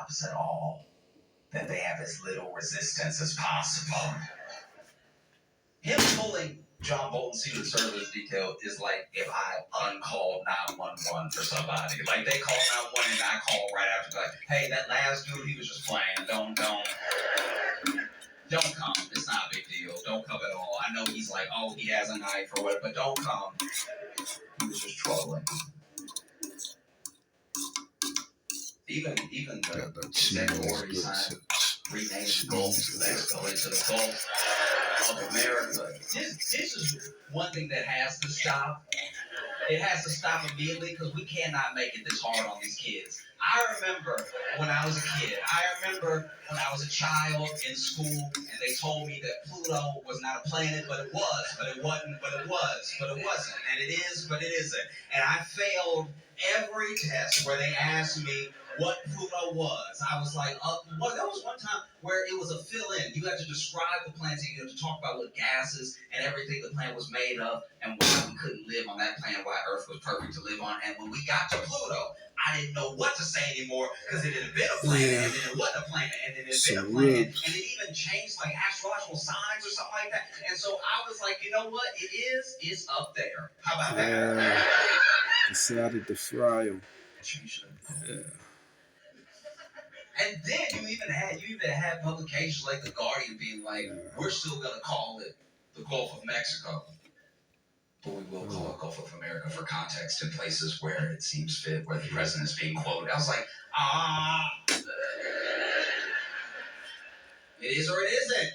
stops at all, then they have as little resistance as possible. Him pulling John Bolton's Secret Service detail is like if I uncalled 911 for somebody. Like they call 911 and I call right after, like, hey, that last dude, he was just playing. Don't come. It's not a big deal. Don't come at all. I know he's like, oh, he has a knife or whatever, but don't come. He was just trolling. Even the executive order he signed renamed the Gulf of Mexico into the Gulf of America. This is one thing that has to stop. It has to stop immediately because we cannot make it this hard on these kids. I remember when I was a kid. I remember when I was a child in school and they told me that Pluto was not a planet, but it was, but it wasn't, but it was, but it wasn't, and it is, but it isn't. And I failed every test where they asked me what Pluto was. I was like, there was one time where it was a fill-in. You had to describe the planet, and you had to talk about what gases and everything the planet was made of, and why we couldn't live on that planet, why Earth was perfect to live on. And when we got to Pluto, I didn't know what to say anymore because it had been a planet, and then it wasn't a planet, and then it had been a planet, and it even changed like astrological signs or something like that. And so I was like, you know what? It's up there. How about that? Decided to fry him. Yeah. And then you even had publications like The Guardian being like, we're still gonna call it the Gulf of Mexico, but we will call it Gulf of America for context in places where it seems fit, where the president is being quoted. I was like, it is or it isn't.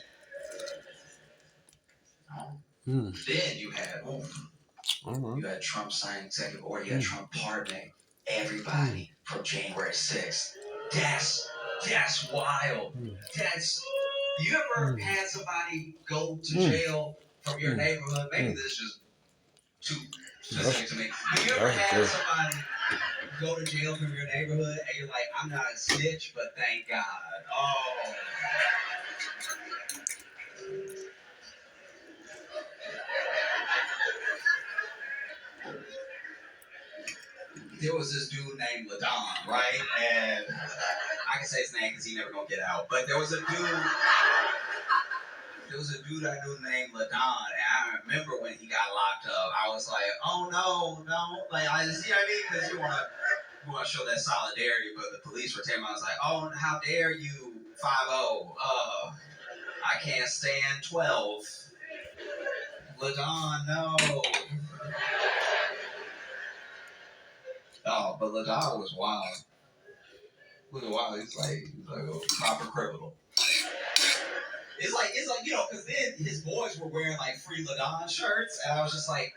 Then you had Trump signing executive order, you had Trump pardoning everybody from January 6th. That's wild. You ever had somebody go to jail from your neighborhood? Maybe this is just too specific to me. Have you ever had somebody go to jail from your neighborhood and you're like, I'm not a snitch, but thank God. Oh. There was this dude named LaDon, right? And I can say his name because he's never gonna get out. But there was a dude I knew named LaDon, and I remember when he got locked up, I was like, oh no. Like, I see what I mean? Because you wanna show that solidarity, but the police were telling me, I was like, oh, how dare you, 5-0, I can't stand 12. LaDon, no. Oh, but LaDon was wild. He's like a proper criminal. It's like because then his boys were wearing like free LaDon shirts, and I was just like,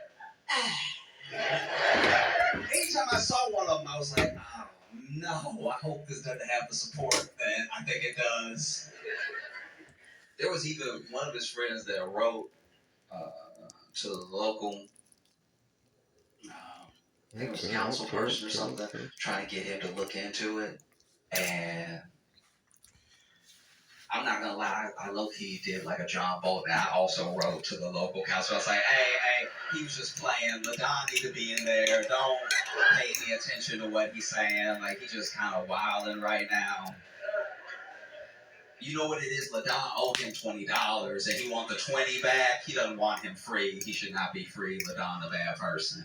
Anytime I saw one of them, I was like, oh no, I hope this doesn't have the support that I think it does. There was even one of his friends that wrote to the local I think it was council person or something, trying to get him to look into it. And I'm not going to lie, I low-key did like a John Bolton. I also wrote to the local council. I was like, hey, he was just playing. LaDon need to be in there. Don't pay any attention to what he's saying. Like, he's just kind of wilding right now. You know what it is? LaDon owed him $20, and he wants the $20 back. He doesn't want him free. He should not be free. LaDon a bad person.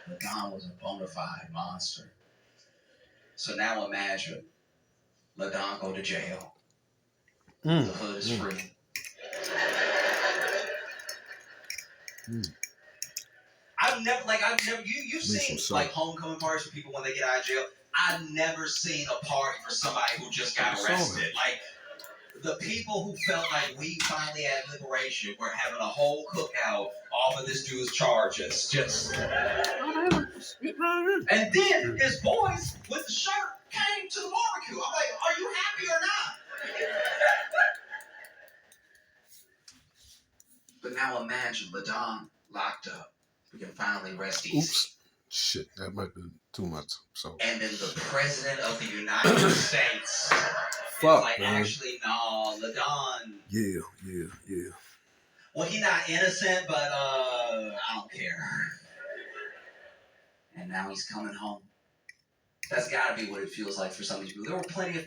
LaDon was a bona fide monster. So now imagine LaDon go to jail. The hood is free. I've never, you've seen like homecoming parties for people when they get out of jail. I've never seen a party for somebody who just got arrested. Like, the people who felt like we finally had liberation were having a whole cookout off of this dude's charges. And then his boys with the shirt came to the barbecue. I'm like, are you happy or not? But now imagine LaDon locked up. We can finally rest easy. Oops. Shit, that might be too much. So. And then the president of the United States. Fuck, like, man. Actually, no, LaDon. Yeah. Well, he's not innocent, but I don't care. And now he's coming home. That's got to be what it feels like for some of these people. There were plenty of people